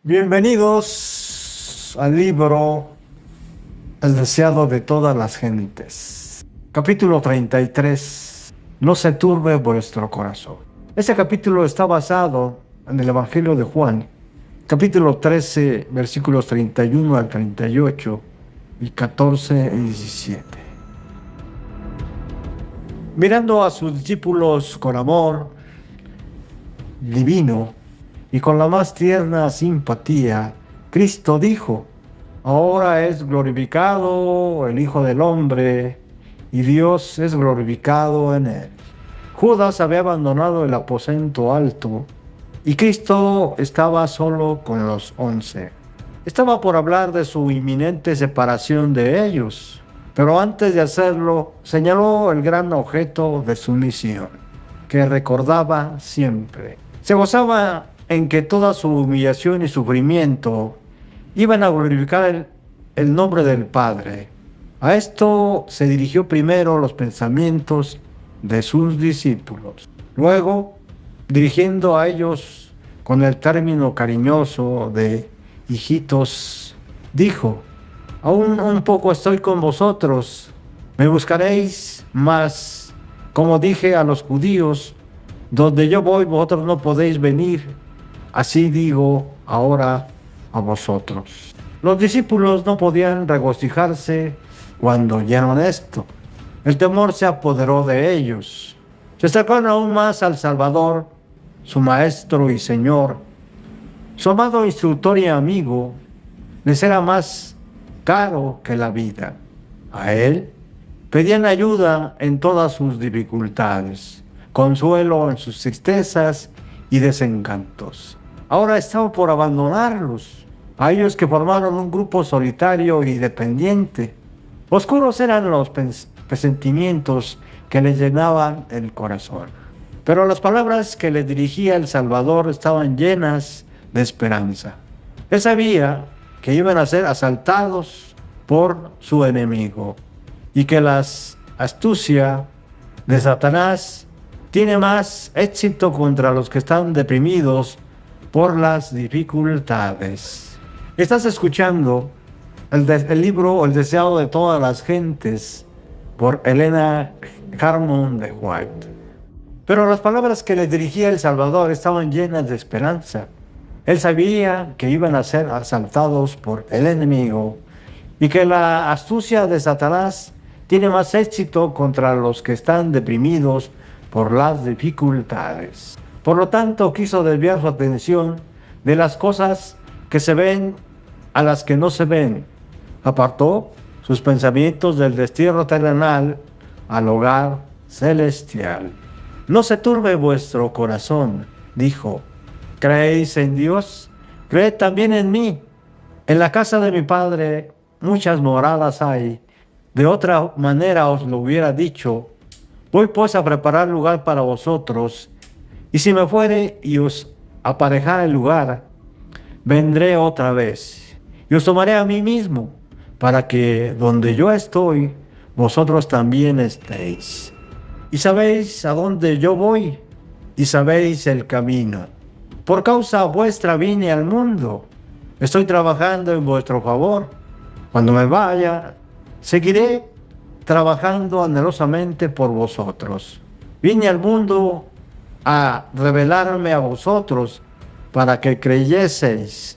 Bienvenidos al libro El deseado de todas las gentes. Capítulo 33. No se turbe vuestro corazón. Este capítulo está basado en el Evangelio de Juan, capítulo 13, versículos 31 al 38 y 14 y 17. Mirando a sus discípulos con amor divino y con la más tierna simpatía, Cristo dijo: ahora es glorificado el Hijo del Hombre y Dios es glorificado en él. Judas había abandonado el aposento alto y Cristo estaba solo con los 11. Estaba por hablar de su inminente separación de ellos, pero antes de hacerlo señaló el gran objeto de su misión, que recordaba siempre. Se gozaba en que toda su humillación y sufrimiento iban a glorificar el nombre del Padre. A esto se dirigió primero los pensamientos de sus discípulos. Luego, dirigiendo a ellos con el término cariñoso de hijitos, dijo: aún un poco estoy con vosotros, me buscaréis, mas, como dije a los judíos, donde yo voy vosotros no podéis venir. Así digo ahora a vosotros. Los discípulos no podían regocijarse cuando oyeron esto. El temor se apoderó de ellos. Se acercaron aún más al Salvador, su Maestro y Señor. Su amado instructor y amigo les era más caro que la vida. A él pedían ayuda en todas sus dificultades, consuelo en sus tristezas y desencantos. Ahora estaba por abandonarlos, a ellos que formaron un grupo solitario y dependiente. Oscuros eran los presentimientos que les llenaban el corazón, pero las palabras que les dirigía el Salvador estaban llenas de esperanza. Él sabía que iban a ser asaltados por su enemigo y que la astucia de Satanás tiene más éxito contra los que están deprimidos por las dificultades. Estás escuchando el libro El deseado de todas las gentes por Elena Harmon de White. Pero las palabras que le dirigía el Salvador estaban llenas de esperanza. Él sabía que iban a ser asaltados por el enemigo y que la astucia de Satanás tiene más éxito contra los que están deprimidos por las dificultades. Por lo tanto, quiso desviar su atención de las cosas que se ven a las que no se ven. Apartó sus pensamientos del destierro terrenal al hogar celestial. No se turbe vuestro corazón, dijo. ¿Creéis en Dios? Creed también en mí. En la casa de mi Padre muchas moradas hay. De otra manera os lo hubiera dicho. Voy pues a preparar lugar para vosotros. Y si me fuere y os aparejare el lugar, vendré otra vez y os tomaré a mí mismo, para que donde yo estoy, vosotros también estéis. Y sabéis a dónde yo voy, y sabéis el camino. Por causa vuestra vine al mundo. Estoy trabajando en vuestro favor. Cuando me vaya, seguiré trabajando anhelosamente por vosotros. Vine al mundo a revelarme a vosotros para que creyeseis.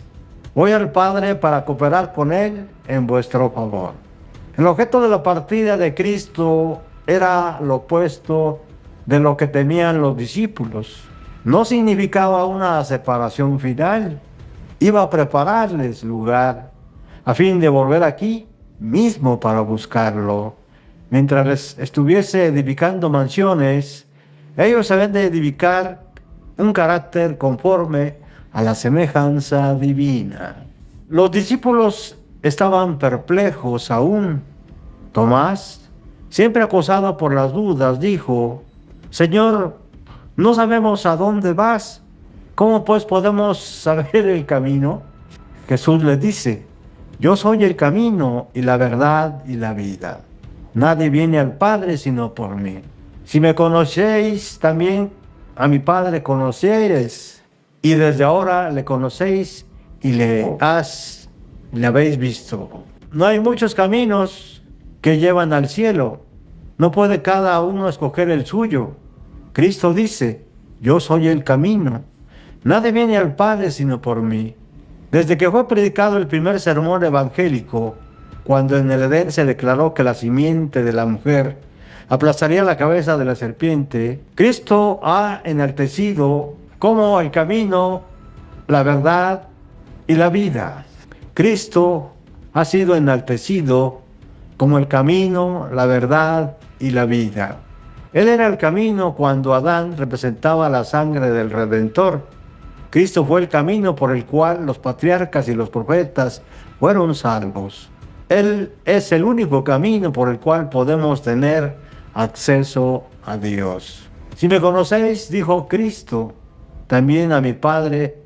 Voy al Padre para cooperar con Él en vuestro favor. El objeto de la partida de Cristo era lo opuesto de lo que temían los discípulos. No significaba una separación final. Iba a prepararles lugar a fin de volver aquí mismo para buscarlo. Mientras les estuviese edificando mansiones, ellos habían de edificar un carácter conforme a la semejanza divina. Los discípulos estaban perplejos aún. Tomás, siempre acosado por las dudas, dijo: Señor, no sabemos a dónde vas. ¿Cómo pues podemos saber el camino? Jesús le dice: yo soy el camino y la verdad y la vida. Nadie viene al Padre sino por mí. Si me conocéis, también a mi Padre conocéis, y desde ahora le conocéis y le habéis visto. No hay muchos caminos que llevan al cielo. No puede cada uno escoger el suyo. Cristo dice, yo soy el camino. Nadie viene al Padre sino por mí. Desde que fue predicado el primer sermón evangélico, cuando en el Edén se declaró que la simiente de la mujer aplastaría la cabeza de la serpiente, Cristo ha enaltecido como el camino, la verdad y la vida. Cristo ha sido enaltecido como el camino, la verdad y la vida. Él era el camino cuando Adán representaba la sangre del Redentor. Cristo fue el camino por el cual los patriarcas y los profetas fueron salvos. Él es el único camino por el cual podemos tener acceso a Dios. Si me conocéis, dijo Cristo, también a mi Padre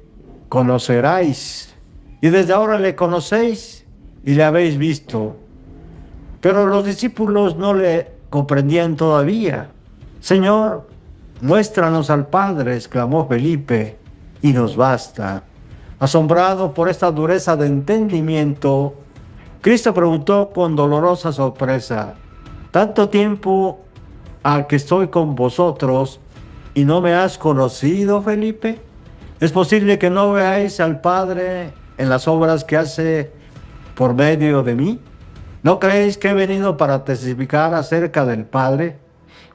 conoceráis. Y desde ahora le conocéis y le habéis visto. Pero los discípulos no le comprendían todavía. Señor, muéstranos al Padre, exclamó Felipe, y nos basta. Asombrado por esta dureza de entendimiento, Cristo preguntó con dolorosa sorpresa, ¿tanto tiempo a que estoy con vosotros y no me has conocido, Felipe? ¿Es posible que no veáis al Padre en las obras que hace por medio de mí? ¿No creéis que he venido para testificar acerca del Padre?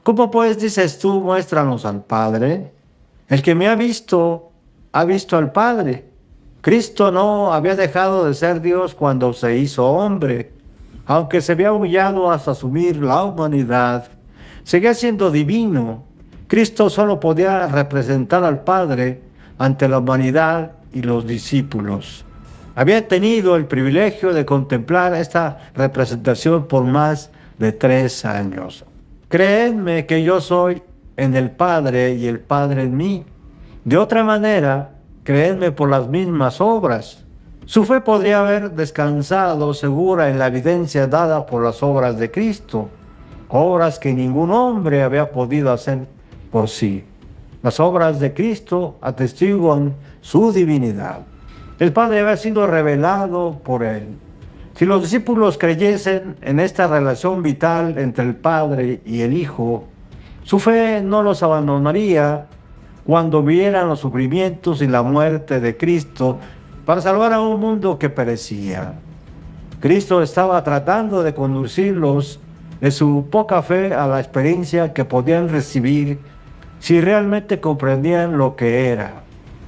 ¿Cómo pues dices tú, muéstranos al Padre? El que me ha visto al Padre. Cristo no había dejado de ser Dios cuando se hizo hombre. Aunque se había humillado hasta asumir la humanidad, seguía siendo divino. Cristo solo podía representar al Padre ante la humanidad y los discípulos. Había tenido el privilegio de contemplar esta representación por más de 3 años. Creedme que yo soy en el Padre y el Padre en mí. De otra manera, creedme por las mismas obras. Su fe podría haber descansado segura en la evidencia dada por las obras de Cristo, obras que ningún hombre había podido hacer por sí. Las obras de Cristo atestiguan su divinidad. El Padre había sido revelado por Él. Si los discípulos creyesen en esta relación vital entre el Padre y el Hijo, su fe no los abandonaría cuando vieran los sufrimientos y la muerte de Cristo para salvar a un mundo que perecía. Cristo estaba tratando de conducirlos de su poca fe a la experiencia que podían recibir si realmente comprendían lo que era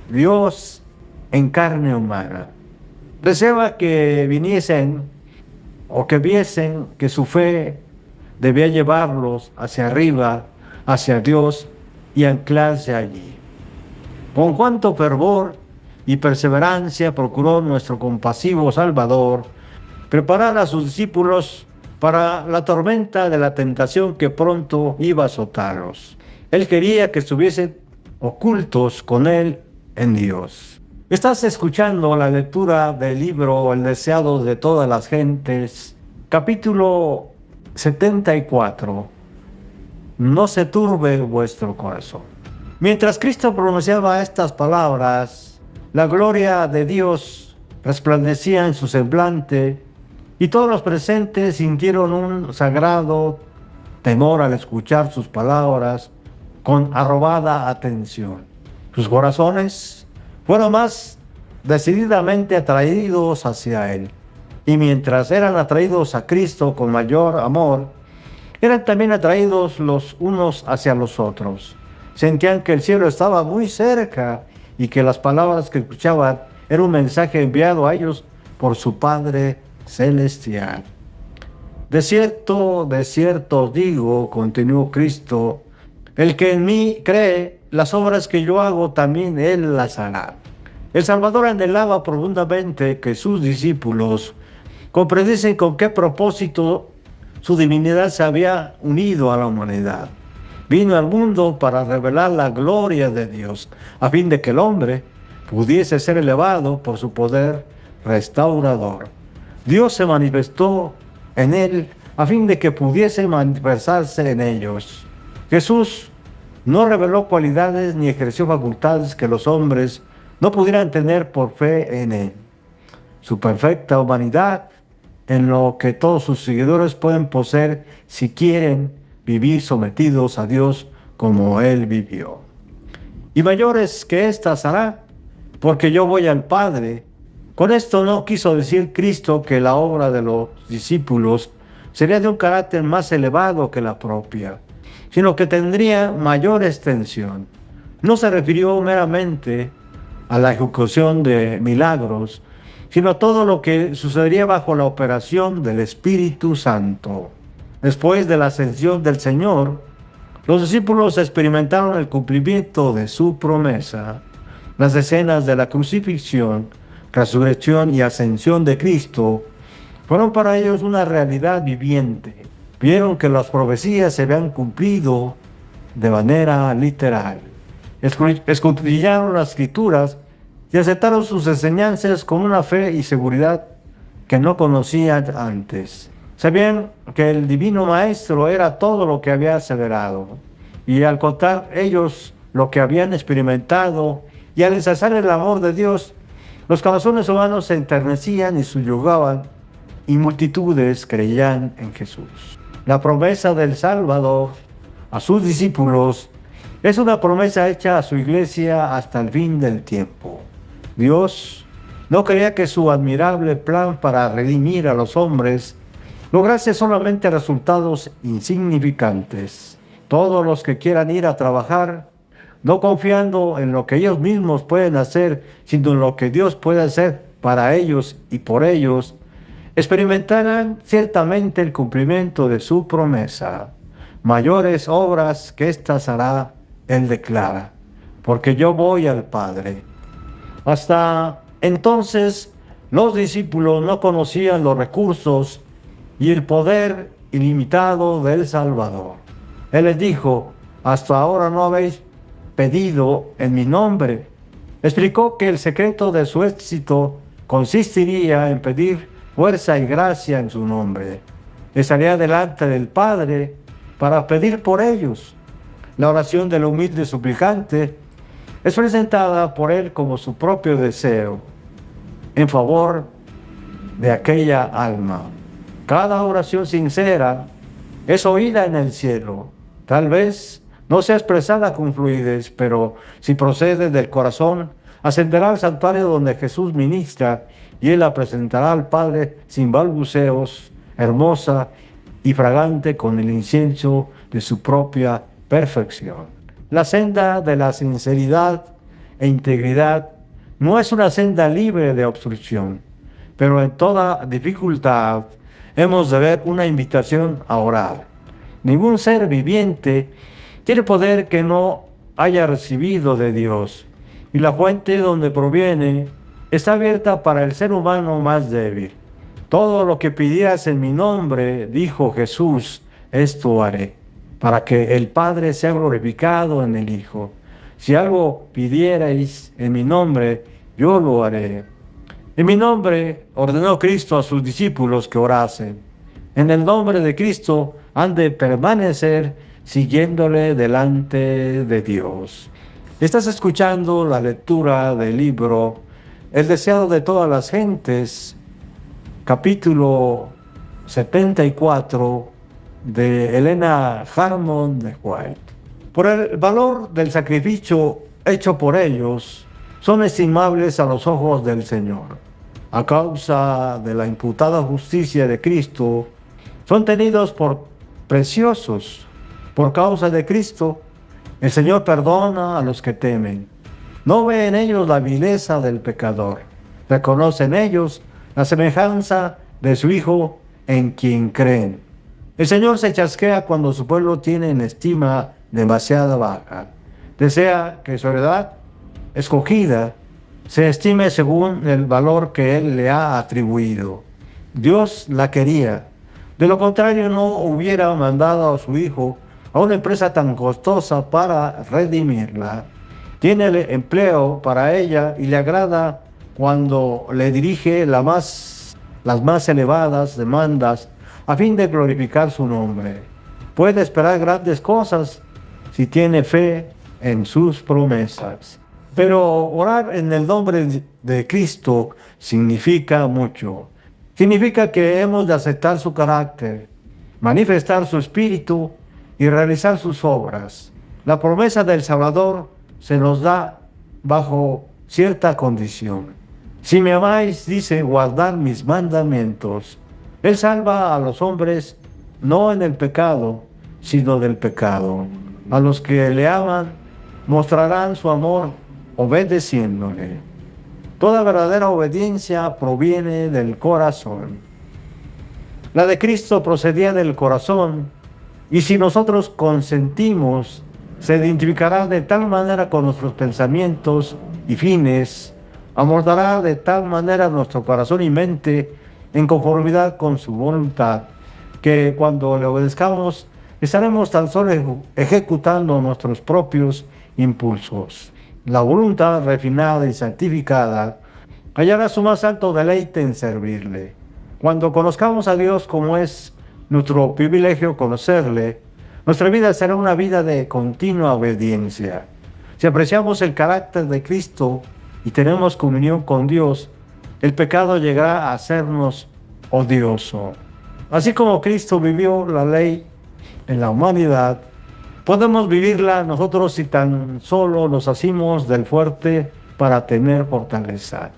Dios en carne humana. Deseaba que viniesen o que viesen que su fe debía llevarlos hacia arriba, hacia Dios y anclarse allí. Con cuánto fervor y perseverancia procuró nuestro compasivo Salvador preparar a sus discípulos para la tormenta de la tentación que pronto iba a azotarlos. Él quería que estuviesen ocultos con Él en Dios. Estás escuchando la lectura del libro El deseado de todas las gentes, capítulo 74. No se turbe vuestro corazón. Mientras Cristo pronunciaba estas palabras, la gloria de Dios resplandecía en su semblante y todos los presentes sintieron un sagrado temor al escuchar sus palabras con arrobada atención. Sus corazones fueron más decididamente atraídos hacia Él. Y mientras eran atraídos a Cristo con mayor amor, eran también atraídos los unos hacia los otros. Sentían que el cielo estaba muy cerca y que las palabras que escuchaban era un mensaje enviado a ellos por su Padre Celestial. De cierto os digo, continuó Cristo, el que en mí cree, las obras que yo hago también él las hará. El Salvador anhelaba profundamente que sus discípulos comprendiesen con qué propósito su divinidad se había unido a la humanidad. Vino al mundo para revelar la gloria de Dios, a fin de que el hombre pudiese ser elevado por su poder restaurador. Dios se manifestó en él a fin de que pudiese manifestarse en ellos. Jesús no reveló cualidades ni ejerció facultades que los hombres no pudieran tener por fe en él. su perfecta humanidad, en lo que todos sus seguidores pueden poseer si quieren vivir sometidos a Dios como Él vivió. Y mayores que éstas hará, porque yo voy al Padre. Con esto no quiso decir Cristo que la obra de los discípulos sería de un carácter más elevado que la propia, sino que tendría mayor extensión. No se refirió meramente a la ejecución de milagros, sino a todo lo que sucedería bajo la operación del Espíritu Santo. Después de la ascensión del Señor, los discípulos experimentaron el cumplimiento de su promesa. Las escenas de la crucifixión, resurrección y ascensión de Cristo fueron para ellos una realidad viviente. Vieron que las profecías se habían cumplido de manera literal. Escudriñaron las Escrituras y aceptaron sus enseñanzas con una fe y seguridad que no conocían antes. Sabían que el Divino Maestro era todo lo que había acelerado, y al contar ellos lo que habían experimentado y al ensalzar el amor de Dios, los corazones humanos se enternecían y subyugaban, y multitudes creían en Jesús. La promesa del Salvador a sus discípulos es una promesa hecha a su iglesia hasta el fin del tiempo. Dios no quería que su admirable plan para redimir a los hombres lograse solamente resultados insignificantes. Todos los que quieran ir a trabajar, no confiando en lo que ellos mismos pueden hacer, sino en lo que Dios puede hacer para ellos y por ellos, experimentarán ciertamente el cumplimiento de su promesa. Mayores obras que éstas hará, Él declara, porque yo voy al Padre. Hasta entonces, los discípulos no conocían los recursos y el poder ilimitado del Salvador. Él les dijo: hasta ahora no habéis pedido en mi nombre. Explicó que el secreto de su éxito consistiría en pedir fuerza y gracia en su nombre. Estaría delante del Padre para pedir por ellos. La oración del humilde suplicante es presentada por él como su propio deseo en favor de aquella alma. Cada oración sincera es oída en el cielo. Tal vez no sea expresada con fluidez, pero si procede del corazón, ascenderá al santuario donde Jesús ministra, y Él la presentará al Padre sin balbuceos, hermosa y fragante con el incienso de su propia perfección. La senda de la sinceridad e integridad no es una senda libre de obstrucción, pero en toda dificultad hemos de ver una invitación a orar. Ningún ser viviente tiene poder que no haya recibido de Dios, y la fuente donde proviene está abierta para el ser humano más débil. Todo lo que pidieras en mi nombre, dijo Jesús, esto haré, para que el Padre sea glorificado en el Hijo. Si algo pidierais en mi nombre, yo lo haré. En mi nombre ordenó Cristo a sus discípulos que orasen. En el nombre de Cristo han de permanecer siguiéndole delante de Dios. Estás escuchando la lectura del libro El deseado de todas las gentes, capítulo 74 de Elena Harmon de White. Por el valor del sacrificio hecho por ellos, son estimables a los ojos del Señor. A causa de la imputada justicia de Cristo, son tenidos por preciosos. Por causa de Cristo, el Señor perdona a los que temen. No ve en ellos la vileza del pecador. Reconoce en ellos la semejanza de su Hijo en quien creen. El Señor se chasquea cuando su pueblo tiene en estima demasiado baja. Desea que su heredad escogida se estime según el valor que Él le ha atribuido. Dios la quería. De lo contrario, no hubiera mandado a su Hijo a una empresa tan costosa para redimirla. Tiene el empleo para ella y le agrada cuando le dirige las más elevadas demandas a fin de glorificar su nombre. Puede esperar grandes cosas si tiene fe en sus promesas. Pero orar en el nombre de Cristo significa mucho. Significa que hemos de aceptar su carácter, manifestar su espíritu y realizar sus obras. La promesa del Salvador se nos da bajo cierta condición. Si me amáis, dice, guardad mis mandamientos. Él salva a los hombres no en el pecado, sino del pecado. A los que le aman, mostrarán su amor obedeciéndole. Toda verdadera obediencia proviene del corazón. La de Cristo procedía del corazón, y si nosotros consentimos, se identificará de tal manera con nuestros pensamientos y fines, amoldará de tal manera nuestro corazón y mente en conformidad con su voluntad, que cuando le obedezcamos, estaremos tan solo ejecutando nuestros propios impulsos. La voluntad refinada y santificada hallará su más alto deleite en servirle. Cuando conozcamos a Dios como es nuestro privilegio conocerle, nuestra vida será una vida de continua obediencia. Si apreciamos el carácter de Cristo y tenemos comunión con Dios, el pecado llegará a hacernos odioso. Así como Cristo vivió la ley en la humanidad, podemos vivirla nosotros si tan solo nos asimos del fuerte para tener fortaleza.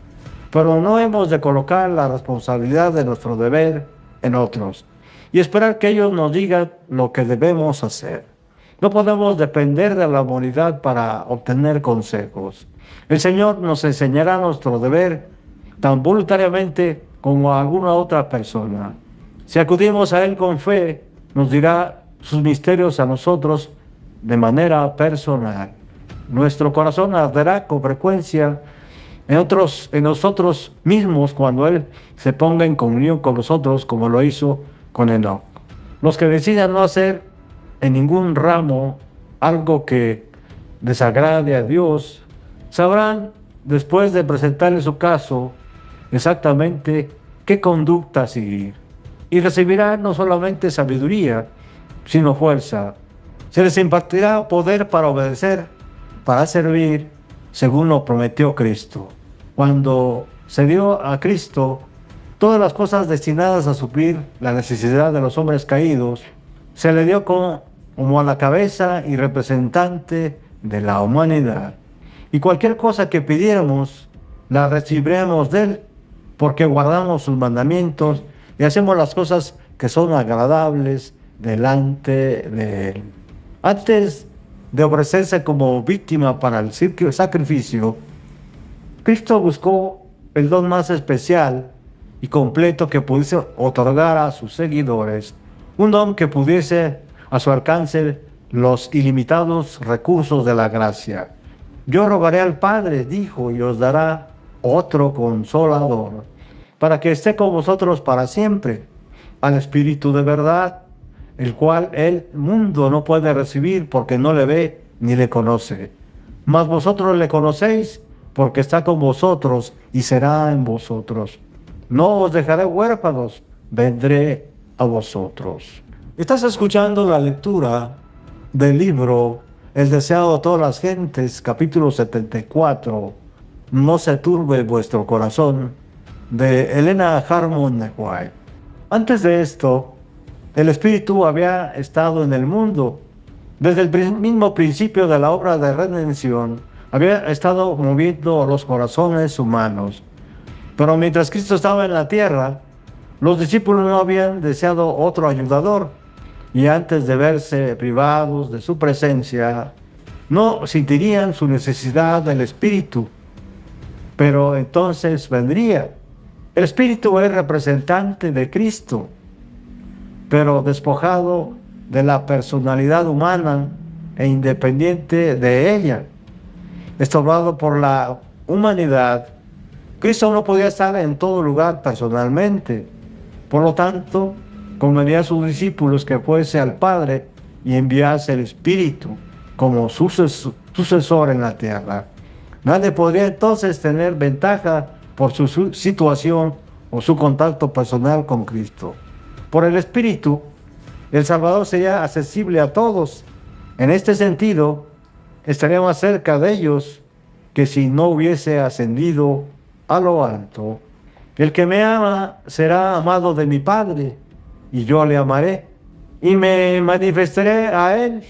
Pero no hemos de colocar la responsabilidad de nuestro deber en otros y esperar que ellos nos digan lo que debemos hacer. No podemos depender de la humanidad para obtener consejos. El Señor nos enseñará nuestro deber tan voluntariamente como a alguna otra persona. Si acudimos a Él con fe, nos dirá sus misterios a nosotros de manera personal. Nuestro corazón arderá con frecuencia en nosotros mismos cuando Él se ponga en comunión con nosotros como lo hizo con Enoc. Los que decidan no hacer en ningún ramo algo que desagrade a Dios, sabrán después de presentarle su caso exactamente qué conducta seguir y recibirán no solamente sabiduría, sino fuerza. Se les impartirá poder para obedecer, para servir, según lo prometió Cristo. Cuando se dio a Cristo todas las cosas destinadas a suplir la necesidad de los hombres caídos, se le dio como a la cabeza y representante de la humanidad. Y cualquier cosa que pidiéramos, la recibiremos de Él, porque guardamos sus mandamientos y hacemos las cosas que son agradables delante de Él. Antes de ofrecerse como víctima para el sacrificio, Cristo buscó el don más especial y completo que pudiese otorgar a sus seguidores, un don que pudiese a su alcance los ilimitados recursos de la gracia. Yo rogaré al Padre, dijo, y os dará otro consolador, para que esté con vosotros para siempre, al Espíritu de verdad, el cual el mundo no puede recibir porque no le ve ni le conoce. Mas vosotros le conocéis porque está con vosotros y será en vosotros. No os dejaré huérfanos, vendré a vosotros. Estás escuchando la lectura del libro El deseado de todas las gentes, capítulo 74, No se turbe vuestro corazón, de Elena Harmon White. Antes de esto, el Espíritu había estado en el mundo. Desde el mismo principio de la obra de redención, había estado moviendo los corazones humanos. Pero mientras Cristo estaba en la tierra, los discípulos no habían deseado otro ayudador, y antes de verse privados de su presencia, no sentirían su necesidad del Espíritu. Pero entonces vendría. El Espíritu es representante de Cristo, pero despojado de la personalidad humana e independiente de ella. Estorbado por la humanidad, Cristo no podía estar en todo lugar personalmente. Por lo tanto, convenía a sus discípulos que fuese al Padre y enviase el Espíritu como sucesor en la tierra. Nadie podría entonces tener ventaja por su situación o su contacto personal con Cristo. Por el Espíritu, el Salvador sería accesible a todos. En este sentido, estaría más cerca de ellos que si no hubiese ascendido a lo alto. El que me ama será amado de mi Padre, y yo le amaré, y me manifestaré a él.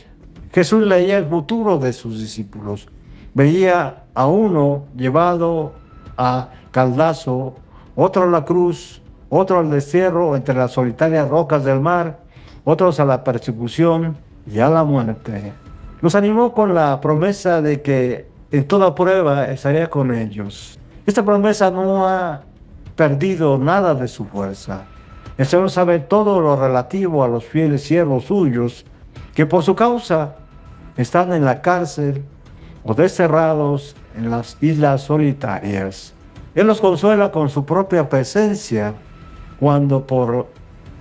Jesús leía el futuro de sus discípulos. Veía a uno llevado a caldazo, otro a la cruz, otro al destierro entre las solitarias rocas del mar, otros a la persecución y a la muerte. Los animó con la promesa de que en toda prueba estaría con ellos. Esta promesa no ha perdido nada de su fuerza. El Señor sabe todo lo relativo a los fieles siervos suyos que por su causa están en la cárcel o desterrados en las islas solitarias. Él los consuela con su propia presencia cuando por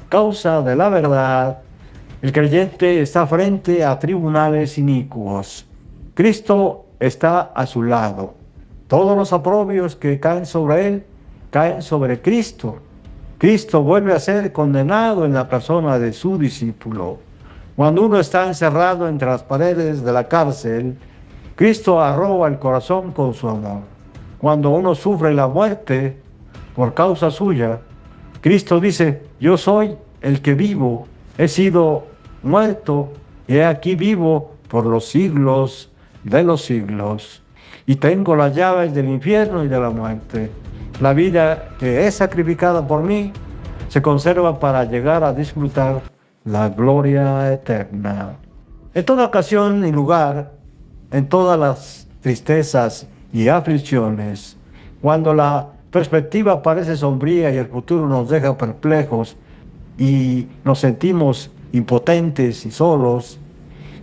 causa de la verdad el creyente está frente a tribunales inicuos. Cristo está a su lado. Todos los oprobios que caen sobre él caen sobre Cristo. Cristo vuelve a ser condenado en la persona de su discípulo. Cuando uno está encerrado entre las paredes de la cárcel, Cristo arroba el corazón con su amor. Cuando uno sufre la muerte por causa suya, Cristo dice: yo soy el que vivo, he sido muerto y he aquí vivo por los siglos de los siglos, y tengo las llaves del infierno y de la muerte. La vida que es sacrificada por mí se conserva para llegar a disfrutar la gloria eterna. En toda ocasión y lugar, en todas las tristezas y aflicciones, cuando la perspectiva parece sombría y el futuro nos deja perplejos y nos sentimos impotentes y solos,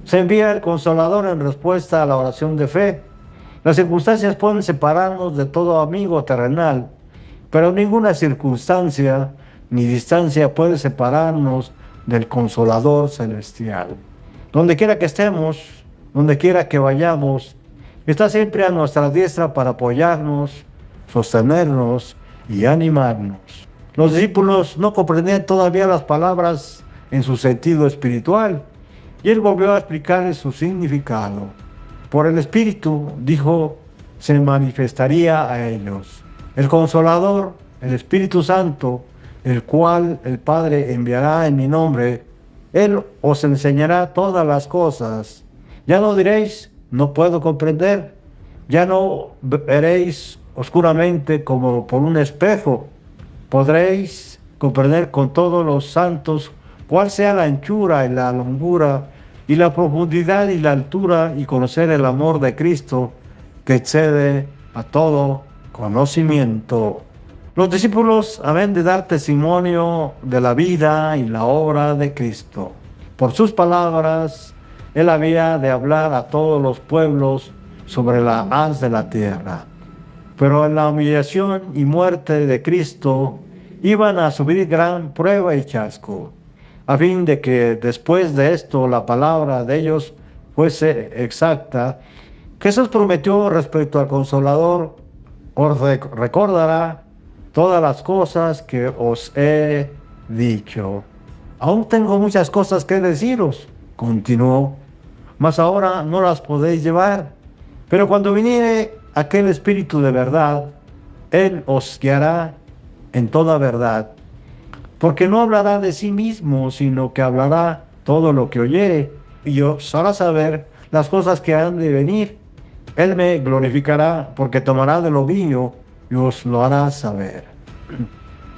se envía el Consolador en respuesta a la oración de fe. Las circunstancias pueden separarnos de todo amigo terrenal, pero ninguna circunstancia ni distancia puede separarnos del Consolador celestial. Donde quiera que estemos, donde quiera que vayamos, está siempre a nuestra diestra para apoyarnos, sostenernos y animarnos. Los discípulos no comprendían todavía las palabras en su sentido espiritual, y él volvió a explicarles su significado. Por el Espíritu, dijo, se manifestaría a ellos. El Consolador, el Espíritu Santo, el cual el Padre enviará en mi nombre, Él os enseñará todas las cosas. Ya no diréis, no puedo comprender. Ya no veréis oscuramente como por un espejo. Podréis comprender con todos los santos cuál sea la anchura y la longura y la profundidad y la altura, y conocer el amor de Cristo que excede a todo conocimiento. Los discípulos habían de dar testimonio de la vida y la obra de Cristo. Por sus palabras, Él había de hablar a todos los pueblos sobre la haz de la tierra. Pero en la humillación y muerte de Cristo iban a subir gran prueba y chasco, a fin de que después de esto la palabra de ellos fuese exacta. Jesús prometió respecto al Consolador: os recordará todas las cosas que os he dicho. Aún tengo muchas cosas que deciros, continuó, mas ahora no las podéis llevar. Pero cuando viniere aquel Espíritu de verdad, Él os guiará en toda verdad, porque no hablará de sí mismo, sino que hablará todo lo que oyere, y os hará saber las cosas que han de venir. Él me glorificará, porque tomará de lo mío y os lo hará saber.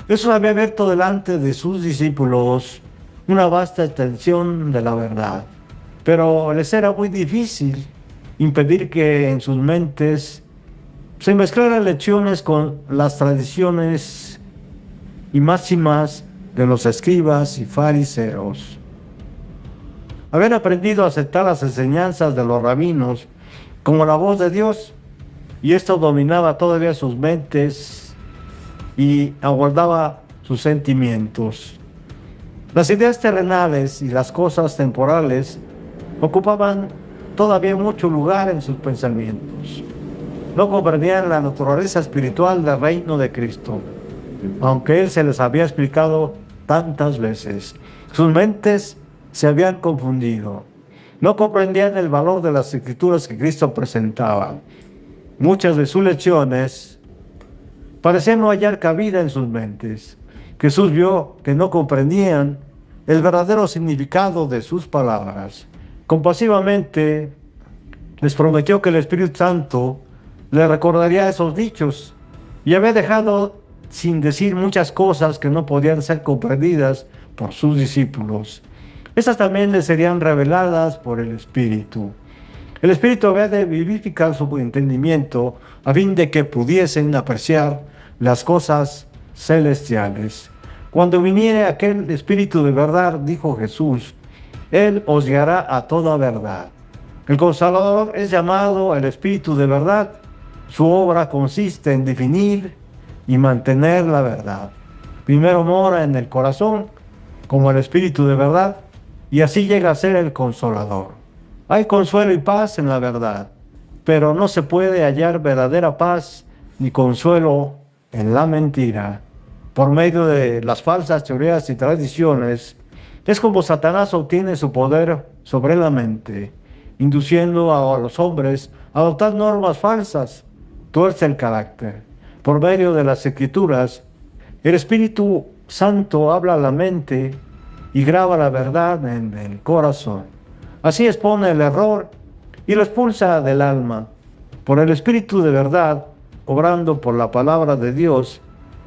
Jesús había abierto delante de sus discípulos una vasta extensión de la verdad, pero les era muy difícil impedir que en sus mentes se mezclaran lecciones con las tradiciones y máximas de los escribas y fariseos. Habían aprendido a aceptar las enseñanzas de los rabinos como la voz de Dios, y esto dominaba todavía sus mentes y aguardaba sus sentimientos. Las ideas terrenales y las cosas temporales ocupaban todavía mucho lugar en sus pensamientos. No comprendían la naturaleza espiritual del reino de Cristo, aunque Él se les había explicado tantas veces. Sus mentes se habían confundido. No comprendían el valor de las escrituras que Cristo presentaba. Muchas de sus lecciones parecían no hallar cabida en sus mentes. Jesús vio que no comprendían el verdadero significado de sus palabras. Compasivamente les prometió que el Espíritu Santo les recordaría esos dichos y había dejado sin decir muchas cosas que no podían ser comprendidas por sus discípulos. Esas también les serían reveladas por el Espíritu. El Espíritu había de vivificar su entendimiento a fin de que pudiesen apreciar las cosas celestiales. Cuando viniere aquel Espíritu de verdad, dijo Jesús, Él os guiará a toda verdad. El Consolador es llamado el Espíritu de verdad. Su obra consiste en definir y mantener la verdad. Primero mora en el corazón como el Espíritu de verdad y así llega a ser el Consolador. Hay consuelo y paz en la verdad, pero no se puede hallar verdadera paz ni consuelo en la mentira. Por medio de las falsas teorías y tradiciones, es como Satanás obtiene su poder sobre la mente, induciendo a los hombres a adoptar normas falsas, tuerce el carácter. Por medio de las Escrituras, el Espíritu Santo habla a la mente y graba la verdad en el corazón. Así expone el error y lo expulsa del alma. Por el Espíritu de verdad, obrando por la palabra de Dios,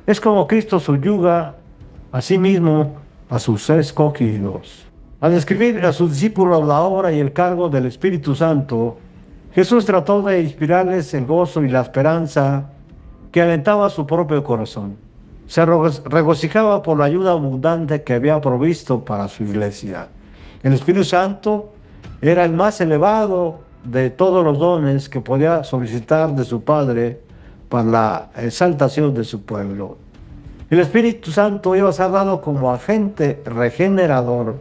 es como Cristo subyuga a sí mismo a sus escogidos. Al describir a sus discípulos la obra y el cargo del Espíritu Santo, Jesús trató de inspirarles el gozo y la esperanza que alentaba su propio corazón. Se regocijaba por la ayuda abundante que había provisto para su iglesia. El Espíritu Santo era el más elevado de todos los dones que podía solicitar de su Padre para la exaltación de su pueblo. El Espíritu Santo iba a ser dado como agente regenerador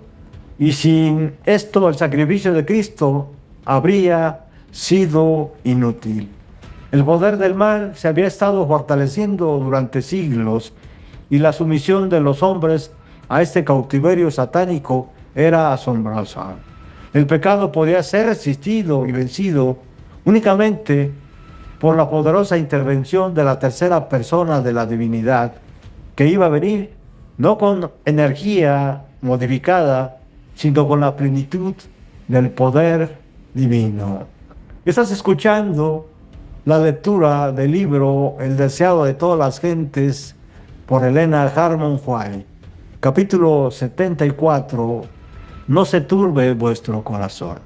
y sin esto el sacrificio de Cristo habría sido inútil. El poder del mal se había estado fortaleciendo durante siglos y la sumisión de los hombres a este cautiverio satánico era asombrosa. El pecado podía ser resistido y vencido únicamente por la poderosa intervención de la tercera persona de la divinidad, que iba a venir no con energía modificada, sino con la plenitud del poder divino. Estás escuchando la lectura del libro El deseado de todas las gentes por Elena Harmon White, capítulo 74. No se turbe vuestro corazón.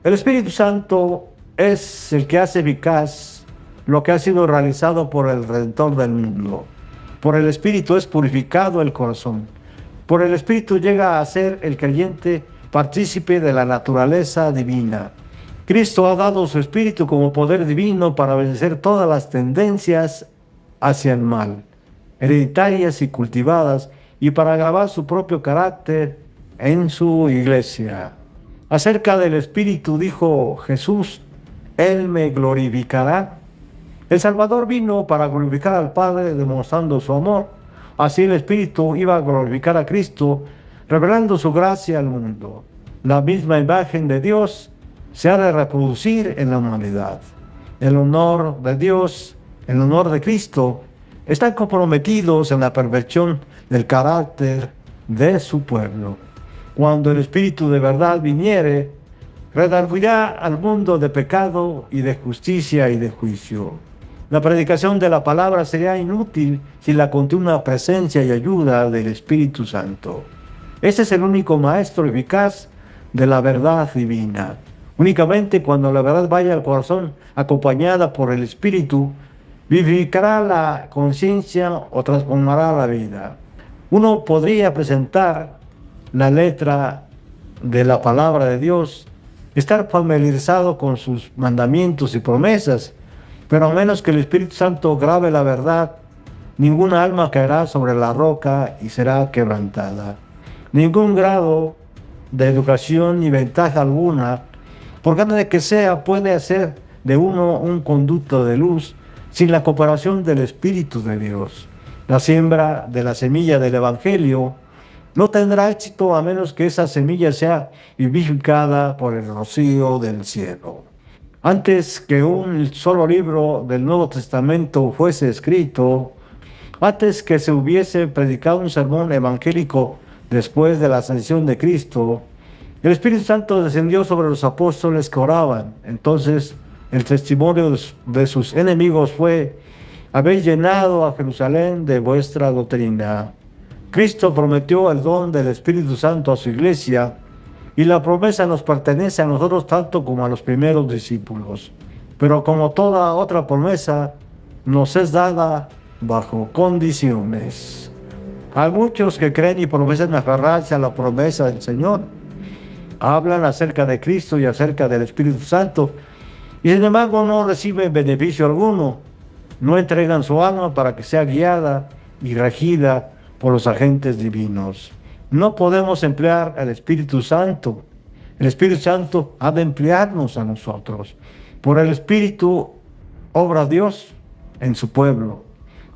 El Espíritu Santo es el que hace eficaz lo que ha sido realizado por el Redentor del mundo. Por el Espíritu es purificado el corazón. Por el Espíritu llega a ser el creyente partícipe de la naturaleza divina. Cristo ha dado su Espíritu como poder divino para vencer todas las tendencias hacia el mal, hereditarias y cultivadas, y para grabar su propio carácter en su iglesia. Acerca del Espíritu dijo Jesús, Él me glorificará. El Salvador vino para glorificar al Padre, demostrando su amor. Así el Espíritu iba a glorificar a Cristo, revelando su gracia al mundo. La misma imagen de Dios se ha de reproducir en la humanidad. El honor de Dios, el honor de Cristo, están comprometidos en la perfección del carácter de su pueblo. Cuando el Espíritu de verdad viniere, redarguirá al mundo de pecado y de justicia y de juicio. La predicación de la palabra sería inútil sin la continua presencia y ayuda del Espíritu Santo. Ese es el único maestro eficaz de la verdad divina. Únicamente cuando la verdad vaya al corazón acompañada por el Espíritu, vivificará la conciencia o transformará la vida. Uno podría presentar la letra de la palabra de Dios, estar familiarizado con sus mandamientos y promesas, pero a menos que el Espíritu Santo grabe la verdad, ninguna alma caerá sobre la roca y será quebrantada. Ningún grado de educación ni ventaja alguna, por grande que sea, puede hacer de uno un conducto de luz sin la cooperación del Espíritu de Dios. La siembra de la semilla del Evangelio no tendrá éxito a menos que esa semilla sea vivificada por el rocío del cielo. Antes que un solo libro del Nuevo Testamento fuese escrito, antes que se hubiese predicado un sermón evangélico después de la ascensión de Cristo, el Espíritu Santo descendió sobre los apóstoles que oraban. Entonces, el testimonio de sus enemigos fue: habéis llenado a Jerusalén de vuestra doctrina. Cristo prometió el don del Espíritu Santo a su iglesia, y la promesa nos pertenece a nosotros tanto como a los primeros discípulos. Pero como toda otra promesa, nos es dada bajo condiciones. Hay muchos que creen y profesan aferrarse a la promesa del Señor. Hablan acerca de Cristo y acerca del Espíritu Santo, y sin embargo no reciben beneficio alguno. No entregan su alma para que sea guiada y regida por los agentes divinos. No podemos emplear al Espíritu Santo. El Espíritu Santo ha de emplearnos a nosotros. Por el Espíritu obra Dios en su pueblo,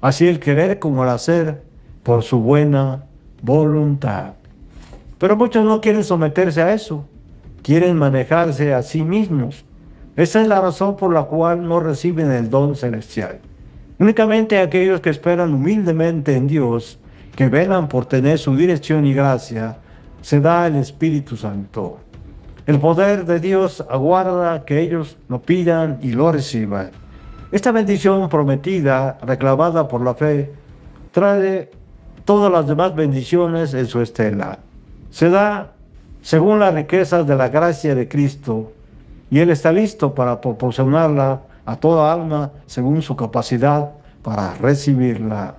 así el querer como el hacer por su buena voluntad. Pero muchos no quieren someterse a eso, quieren manejarse a sí mismos. Esa es la razón por la cual no reciben el don celestial. Únicamente aquellos que esperan humildemente en Dios, que velan por tener su dirección y gracia, se da el Espíritu Santo. El poder de Dios aguarda que ellos lo pidan y lo reciban. Esta bendición prometida, reclamada por la fe, trae todas las demás bendiciones en su estela. Se da según las riquezas de la gracia de Cristo, y Él está listo para proporcionarla a toda alma según su capacidad para recibirla.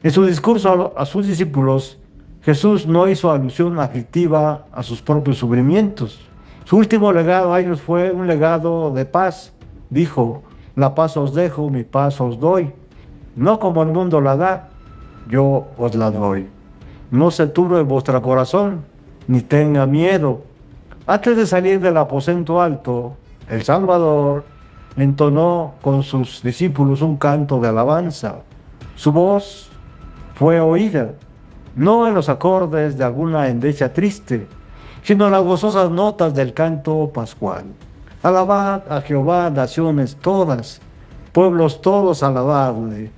En su discurso a sus discípulos, Jesús no hizo alusión aflictiva a sus propios sufrimientos. Su último legado a ellos fue un legado de paz. Dijo: la paz os dejo, mi paz os doy. No como el mundo la da, yo os la doy. No se turbe vuestro corazón, ni tenga miedo. Antes de salir del aposento alto, el Salvador entonó con sus discípulos un canto de alabanza. Su voz fue oída, no en los acordes de alguna endecha triste, sino en las gozosas notas del canto pascual. Alabad a Jehová, naciones todas, pueblos todos, alabadle,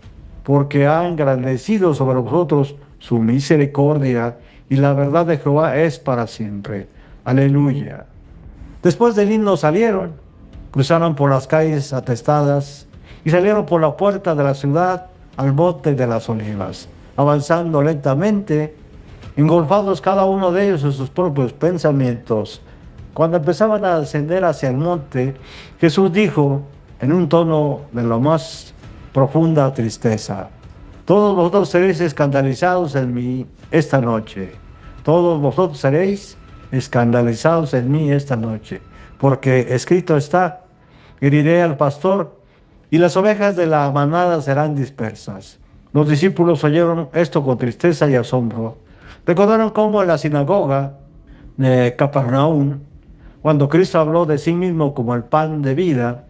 porque ha engrandecido sobre vosotros su misericordia, y la verdad de Jehová es para siempre. Aleluya. Después del himno salieron, cruzaron por las calles atestadas y salieron por la puerta de la ciudad al monte de las Olivas, avanzando lentamente, engolfados cada uno de ellos en sus propios pensamientos. Cuando empezaban a descender hacia el monte, Jesús dijo en un tono de la más profunda tristeza: todos vosotros seréis escandalizados en mí esta noche. Todos vosotros seréis escandalizados en mí esta noche, porque escrito está: heriré al pastor y las ovejas de la manada serán dispersas. Los discípulos oyeron esto con tristeza y asombro. Recordaron cómo en la sinagoga de Capernaum, cuando Cristo habló de sí mismo como el pan de vida,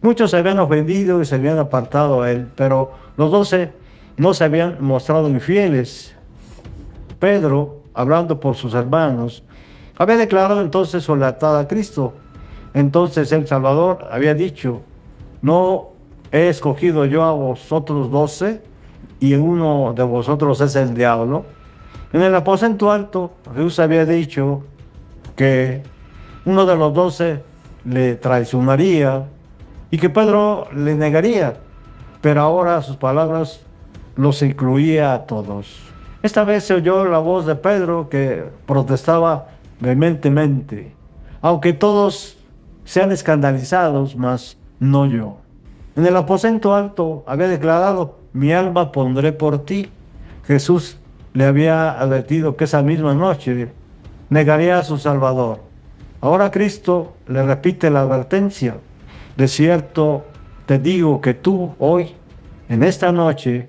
muchos se habían ofendido y se habían apartado a él, pero los 12 no se habían mostrado infieles. Pedro, hablando por sus hermanos, había declarado entonces su lealtad a Cristo. Entonces el Salvador había dicho: ¿no he escogido yo a vosotros 12 y uno de vosotros es el diablo? En el aposento alto, Jesús había dicho que uno de los 12 le traicionaría y que Pedro le negaría, pero ahora sus palabras los incluía a todos. Esta vez se oyó la voz de Pedro, que protestaba vehementemente: aunque todos sean escandalizados, mas no yo. En el aposento alto había declarado: mi alma pondré por ti. Jesús le había advertido que esa misma noche negaría a su Salvador. Ahora Cristo le repite la advertencia: de cierto te digo que tú hoy, en esta noche,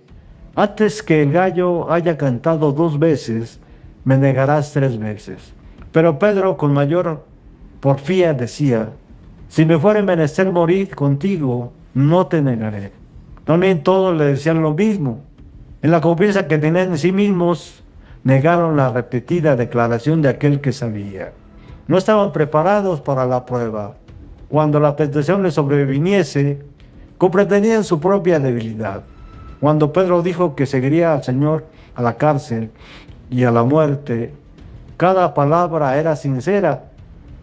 antes que el gallo haya cantado 2 veces, me negarás 3 veces. Pero Pedro, con mayor porfía, decía: si me fuere menester morir contigo, no te negaré. También todos le decían lo mismo. En la confianza que tenían en sí mismos, negaron la repetida declaración de aquel que sabía. No estaban preparados para la prueba. Cuando la tentación les sobreviniese, comprendían su propia debilidad. Cuando Pedro dijo que seguiría al Señor a la cárcel y a la muerte, cada palabra era sincera,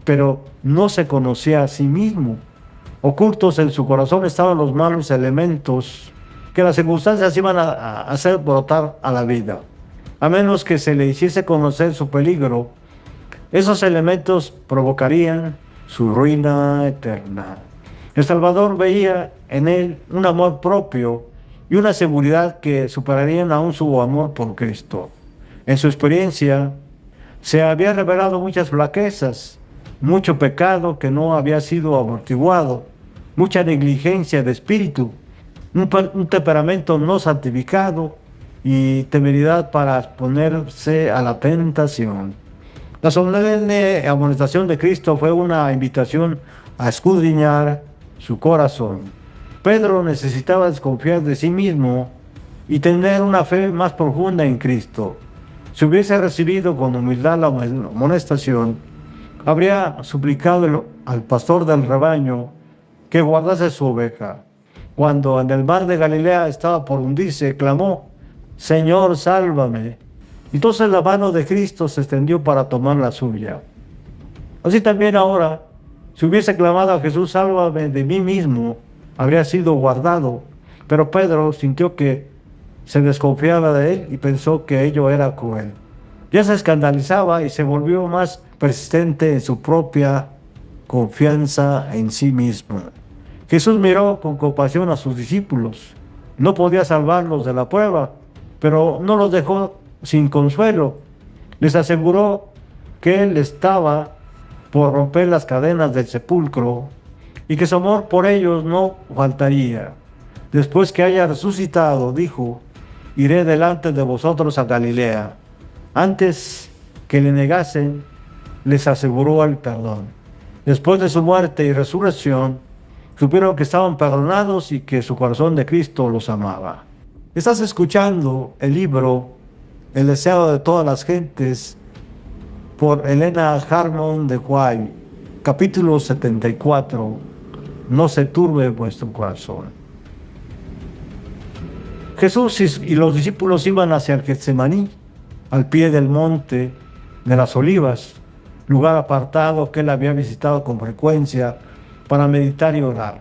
pero no se conocía a sí mismo. Ocultos en su corazón estaban los malos elementos que las circunstancias iban a hacer brotar a la vida. A menos que se le hiciese conocer su peligro, esos elementos provocarían su ruina eterna. El Salvador veía en él un amor propio y una seguridad que superarían aún su amor por Cristo. En su experiencia se había revelado muchas flaquezas, mucho pecado que no había sido amortiguado, mucha negligencia de espíritu, un temperamento no santificado y temeridad para exponerse a la tentación. La solemne amonestación de Cristo fue una invitación a escudriñar su corazón. Pedro necesitaba desconfiar de sí mismo y tener una fe más profunda en Cristo. Si hubiese recibido con humildad la amonestación, habría suplicado al pastor del rebaño que guardase su oveja. Cuando en el mar de Galilea estaba por hundirse, clamó: Señor, sálvame. Entonces la mano de Cristo se extendió para tomar la suya. Así también ahora, si hubiese clamado a Jesús, sálvame de mí mismo, habría sido guardado. Pero Pedro sintió que se desconfiaba de él y pensó que ello era cruel. Ya se escandalizaba y se volvió más persistente en su propia confianza en sí mismo. Jesús miró con compasión a sus discípulos. No podía salvarlos de la prueba, pero no los dejó sin consuelo. Les aseguró que Él estaba por romper las cadenas del sepulcro y que su amor por ellos no faltaría. Después que haya resucitado, dijo: iré delante de vosotros a Galilea. Antes que le negasen, les aseguró el perdón. Después de su muerte y resurrección, supieron que estaban perdonados y que su corazón de Cristo los amaba. Estás escuchando el libro El deseo de todas las gentes por Elena Harmon de White, capítulo 74. No se turbe vuestro corazón. Jesús y los discípulos iban hacia el Getsemaní, al pie del monte de las Olivas, lugar apartado que él había visitado con frecuencia para meditar y orar.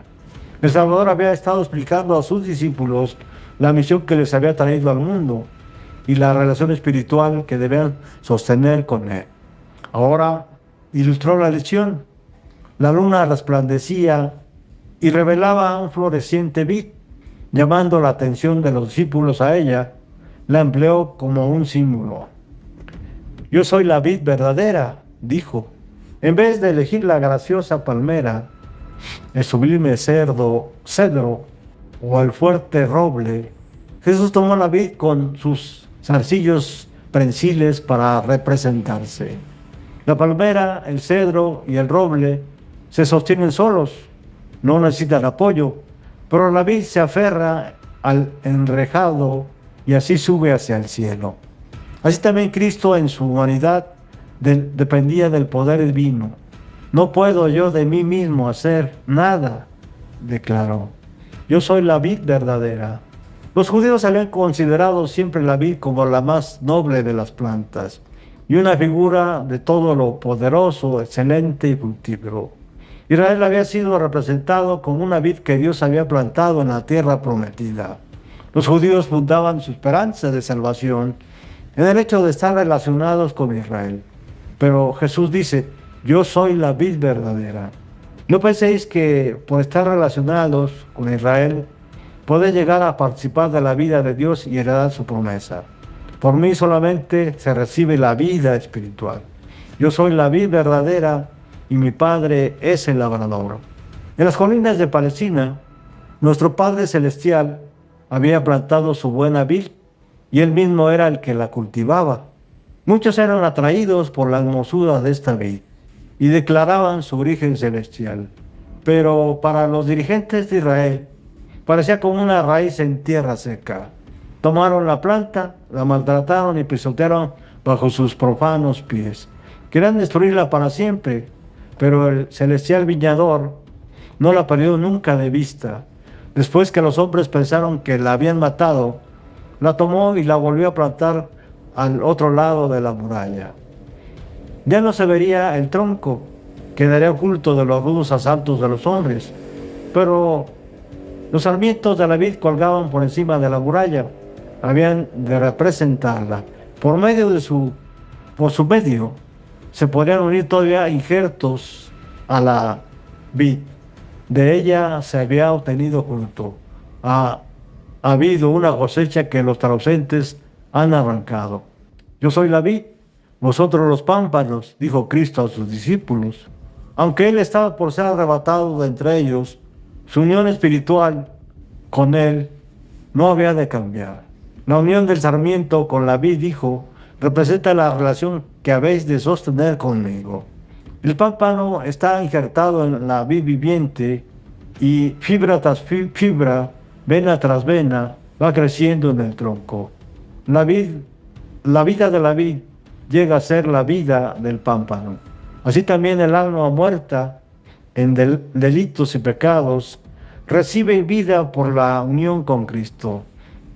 El Salvador había estado explicando a sus discípulos la misión que les había traído al mundo y la relación espiritual que debían sostener con él. Ahora ilustró la lección. La luna resplandecía y revelaba un floreciente vid. Llamando la atención de los discípulos a ella, la empleó como un símbolo. Yo soy la vid verdadera, dijo. En vez de elegir la graciosa palmera, el sublime cedro o el fuerte roble, Jesús tomó la vid con sus zarcillos prensiles para representarse. La palmera, el cedro y el roble se sostienen solos, no necesitan apoyo, pero la vid se aferra al enrejado y así sube hacia el cielo. Así también Cristo en su humanidad dependía del poder divino. No puedo yo de mí mismo hacer nada, declaró. Yo soy la vid verdadera. Los judíos habían considerado siempre la vid como la más noble de las plantas y una figura de todo lo poderoso, excelente y fructífero. Israel había sido representado como una vid que Dios había plantado en la tierra prometida. Los judíos fundaban su esperanza de salvación en el hecho de estar relacionados con Israel. Pero Jesús dice: yo soy la vid verdadera. No penséis que por estar relacionados con Israel podéis llegar a participar de la vida de Dios y heredar su promesa. Por mí solamente se recibe la vida espiritual. Yo soy la vid verdadera y mi Padre es el labrador. En las colinas de Palestina, nuestro Padre Celestial había plantado su buena vid y Él mismo era el que la cultivaba. Muchos eran atraídos por la hermosura de esta vid y declaraban su origen celestial. Pero para los dirigentes de Israel, parecía como una raíz en tierra seca. Tomaron la planta, la maltrataron y pisotearon bajo sus profanos pies. Querían destruirla para siempre, pero el celestial viñador no la perdió nunca de vista. Después que los hombres pensaron que la habían matado, la tomó y la volvió a plantar al otro lado de la muralla. Ya no se vería el tronco, quedaría oculto de los rudos asaltos de los hombres, pero los sarmientos de la vid colgaban por encima de la muralla, habían de representarla. Por su medio, se podrían unir todavía injertos a la vid. De ella se había obtenido fruto. Ha habido una cosecha que los ausentes han arrancado. Yo soy la vid, vosotros los pámpanos, dijo Cristo a sus discípulos. Aunque él estaba por ser arrebatado de entre ellos, su unión espiritual con él no había de cambiar. La unión del sarmiento con la vid, dijo, representa la relación que habéis de sostener conmigo. El pámpano está injertado en la vid viviente y fibra tras fibra, vena tras vena, va creciendo en el tronco. La vida de la vid llega a ser la vida del pámpano. Así también el alma muerta en delitos y pecados recibe vida por la unión con Cristo.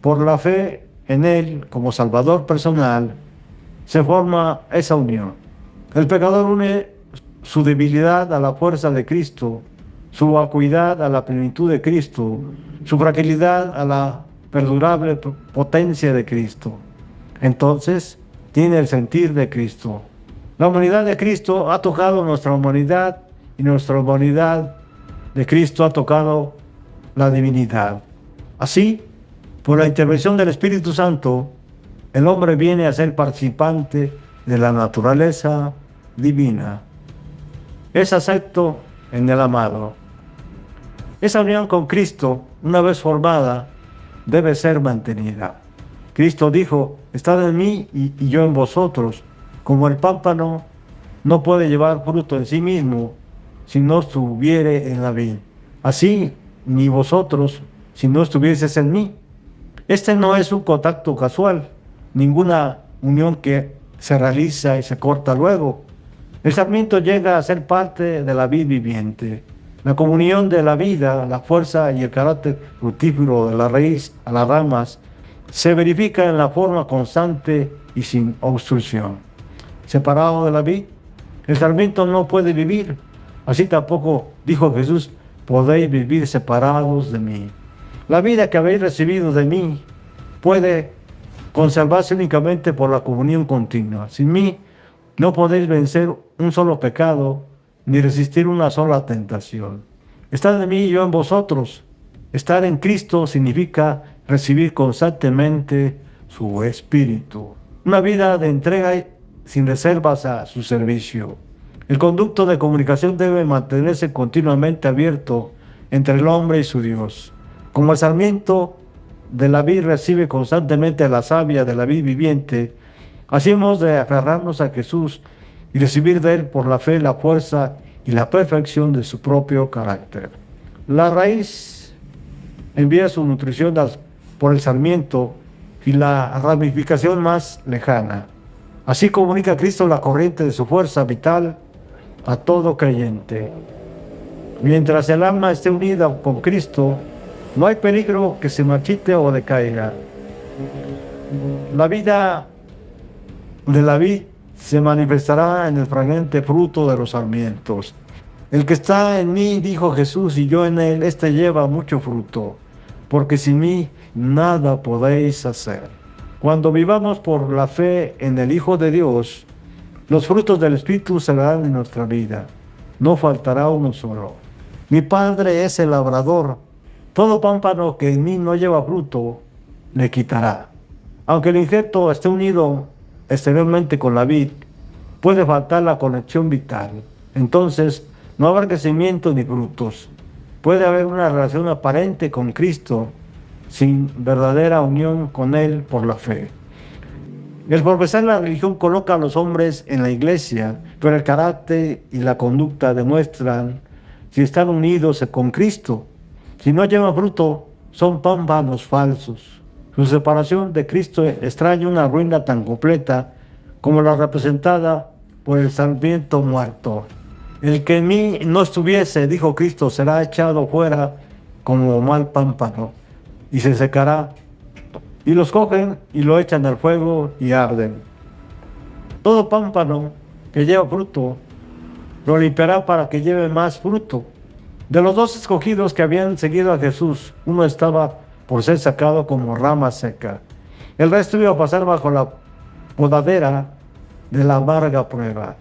Por la fe en Él como Salvador personal, se forma esa unión. El pecador une su debilidad a la fuerza de Cristo, su vacuidad a la plenitud de Cristo, su fragilidad a la perdurable potencia de Cristo. Entonces, tiene el sentir de Cristo. La humanidad de Cristo ha tocado nuestra humanidad y nuestra humanidad de Cristo ha tocado la divinidad. Así, por la intervención del Espíritu Santo, el hombre viene a ser participante de la naturaleza divina. Es acepto en el amado. Esa unión con Cristo, una vez formada, debe ser mantenida. Cristo dijo, estad en mí y yo en vosotros, como el pámpano no puede llevar fruto en sí mismo si no estuviere en la vid. Así, ni vosotros si no estuvieseis en mí. Este no es un contacto casual, ninguna unión que se realiza y se corta luego. El sarmiento llega a ser parte de la vid viviente. La comunión de la vida, la fuerza y el carácter fructífero de la raíz a las ramas se verifica en la forma constante y sin obstrucción. Separado de la vid, el sarmiento no puede vivir. Así tampoco, dijo Jesús, podéis vivir separados de mí. La vida que habéis recibido de mí puede conservarse únicamente por la comunión continua. Sin mí no podéis vencer un solo pecado ni resistir una sola tentación. Estad en mí y yo en vosotros. Estar en Cristo significa recibir constantemente su Espíritu. Una vida de entrega sin reservas a su servicio. El conducto de comunicación debe mantenerse continuamente abierto entre el hombre y su Dios. Como el sarmiento de la vid recibe constantemente la savia de la vid viviente, así hemos de aferrarnos a Jesús y recibir de Él por la fe la fuerza y la perfección de su propio carácter. La raíz envía su nutrición por el sarmiento y la ramificación más lejana. Así comunica Cristo la corriente de su fuerza vital a todo creyente. Mientras el alma esté unida con Cristo, no hay peligro que se marchite o decaiga. La vida de la vid se manifestará en el fragante fruto de los sarmientos. El que está en mí, dijo Jesús, y yo en él, este lleva mucho fruto, porque sin mí nada podéis hacer. Cuando vivamos por la fe en el Hijo de Dios, los frutos del Espíritu se darán en nuestra vida. No faltará uno solo. Mi Padre es el labrador. Todo pámpano que en mí no lleva fruto, le quitará. Aunque el injerto esté unido exteriormente con la vid, puede faltar la conexión vital. Entonces, no habrá crecimiento ni frutos. Puede haber una relación aparente con Cristo, sin verdadera unión con Él por la fe. El profesar la religión coloca a los hombres en la iglesia, pero el carácter y la conducta demuestran si están unidos con Cristo. Si no llevan fruto, son pámpanos falsos. Su separación de Cristo extraña una ruina tan completa como la representada por el sarmiento muerto. El que en mí no estuviese, dijo Cristo, será echado fuera como mal pámpano y se secará. Y los cogen y lo echan al fuego y arden. Todo pámpano que lleva fruto lo limpiará para que lleve más fruto. De los 2 escogidos que habían seguido a Jesús, uno estaba por ser sacado como rama seca. El resto iba a pasar bajo la podadera de la amarga prueba.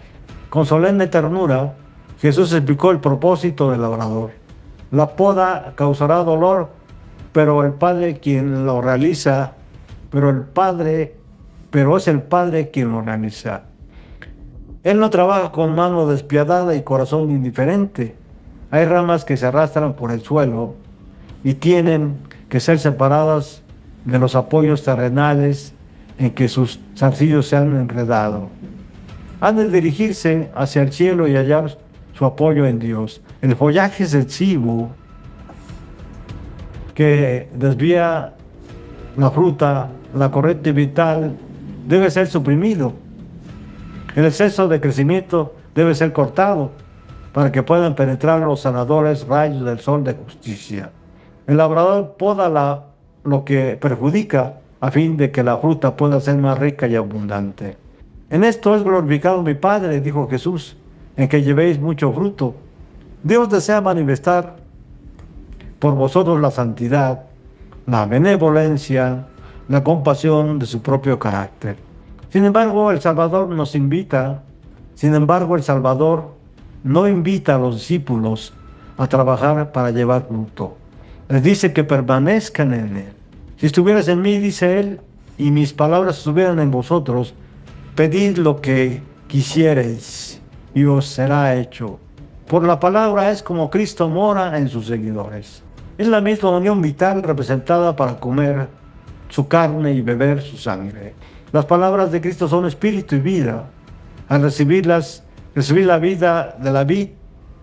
Con solemne ternura, Jesús explicó el propósito del labrador. La poda causará dolor, pero el Padre quien lo realiza, pero es el Padre quien lo realiza. Él no trabaja con mano despiadada y corazón indiferente. Hay ramas que se arrastran por el suelo y tienen que ser separadas de los apoyos terrenales en que sus zarcillos se han enredado. Han de dirigirse hacia el cielo y hallar su apoyo en Dios. El follaje excesivo que desvía la fruta, la corriente vital, debe ser suprimido. El exceso de crecimiento debe ser cortado para que puedan penetrar los sanadores rayos del sol de justicia. El labrador poda lo que perjudica a fin de que la fruta pueda ser más rica y abundante. En esto es glorificado mi Padre, dijo Jesús, en que llevéis mucho fruto. Dios desea manifestar por vosotros la santidad, la benevolencia, la compasión de su propio carácter. Sin embargo, el Salvador no invita a los discípulos a trabajar para llevar fruto. Les dice que permanezcan en Él. Si estuvieras en mí, dice Él, y mis palabras estuvieran en vosotros, pedid lo que quisiereis y os será hecho. Por la palabra es como Cristo mora en sus seguidores. Es la misma unión vital representada para comer su carne y beber su sangre. Las palabras de Cristo son espíritu y vida. Al recibir la vida de la vid,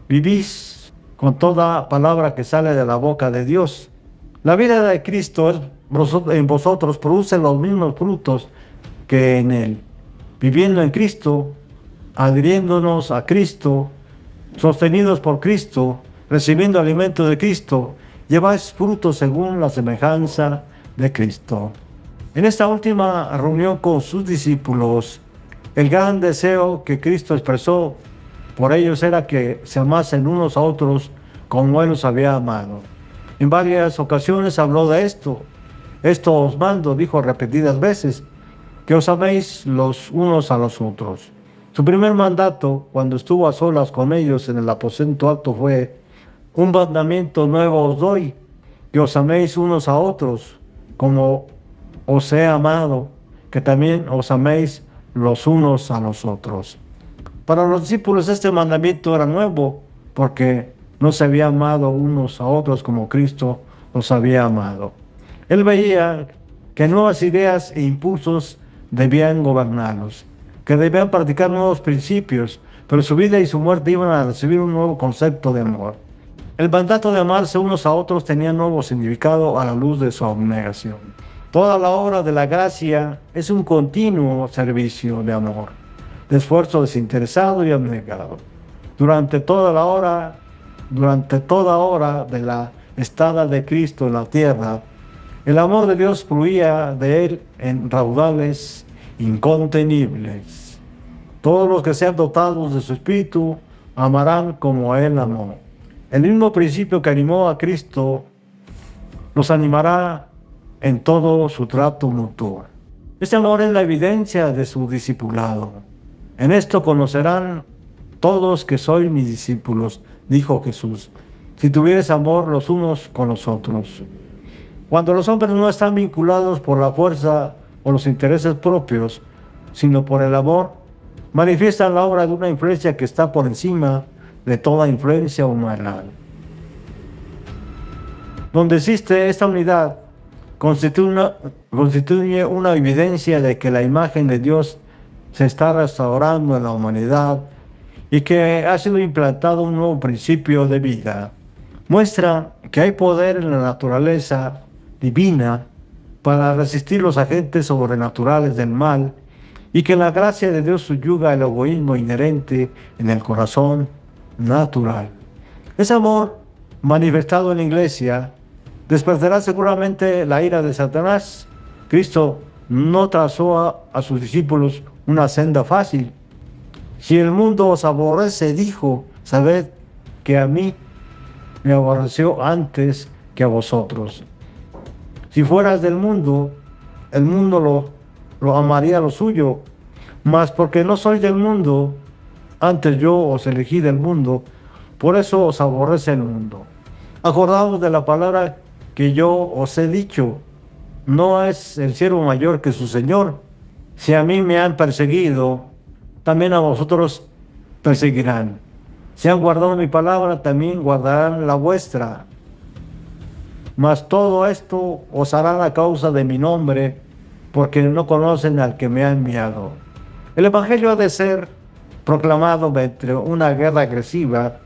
vivís con toda palabra que sale de la boca de Dios. La vida de Cristo en vosotros produce los mismos frutos que en Él. Viviendo en Cristo, adhiriéndonos a Cristo, sostenidos por Cristo, recibiendo alimento de Cristo, lleváis frutos según la semejanza de Cristo. En esta última reunión con sus discípulos, el gran deseo que Cristo expresó por ellos era que se amasen unos a otros como Él los había amado. En varias ocasiones habló de esto. Esto os mando, dijo repetidas veces, que os améis los unos a los otros. Su primer mandato, cuando estuvo a solas con ellos en el aposento alto, fue: un mandamiento nuevo os doy, que os améis unos a otros, como os he amado, que también os améis los unos a los otros. Para los discípulos este mandamiento era nuevo, porque no se había amado unos a otros como Cristo los había amado. Él veía que nuevas ideas e impulsos debían gobernarlos, que debían practicar nuevos principios, pero su vida y su muerte iban a recibir un nuevo concepto de amor. El mandato de amarse unos a otros tenía nuevo significado a la luz de su abnegación. Toda la obra de la gracia es un continuo servicio de amor, de esfuerzo desinteresado y abnegado. Durante toda hora de la estada de Cristo en la tierra, el amor de Dios fluía de Él en raudales incontenibles. Todos los que sean dotados de su Espíritu amarán como Él amó. El mismo principio que animó a Cristo los animará en todo su trato mutuo. Este amor es la evidencia de su discipulado. En esto conocerán todos que sois mis discípulos, dijo Jesús, si tuvieres amor los unos con los otros. Cuando los hombres no están vinculados por la fuerza o los intereses propios, sino por el amor, manifiestan la obra de una influencia que está por encima de toda influencia humana. Donde existe esta unidad, constituye una evidencia de que la imagen de Dios se está restaurando en la humanidad y que ha sido implantado un nuevo principio de vida. Muestra que hay poder en la naturaleza divina para resistir los agentes sobrenaturales del mal y que la gracia de Dios subyuga el egoísmo inherente en el corazón natural. Ese amor manifestado en la iglesia despertará seguramente la ira de Satanás. Cristo no trazó a sus discípulos una senda fácil. Si el mundo os aborrece, dijo, sabed que a mí me aborreció antes que a vosotros. Si fueras del mundo, el mundo lo amaría lo suyo, mas porque no sois del mundo, antes yo os elegí del mundo, por eso os aborrece el mundo. Acordaos de la palabra que yo os he dicho, no es el siervo mayor que su señor. Si a mí me han perseguido, también a vosotros perseguirán. Si han guardado mi palabra, también guardarán la vuestra. Mas todo esto os harán a causa de mi nombre, porque no conocen al que me ha enviado. El Evangelio ha de ser proclamado entre una guerra agresiva,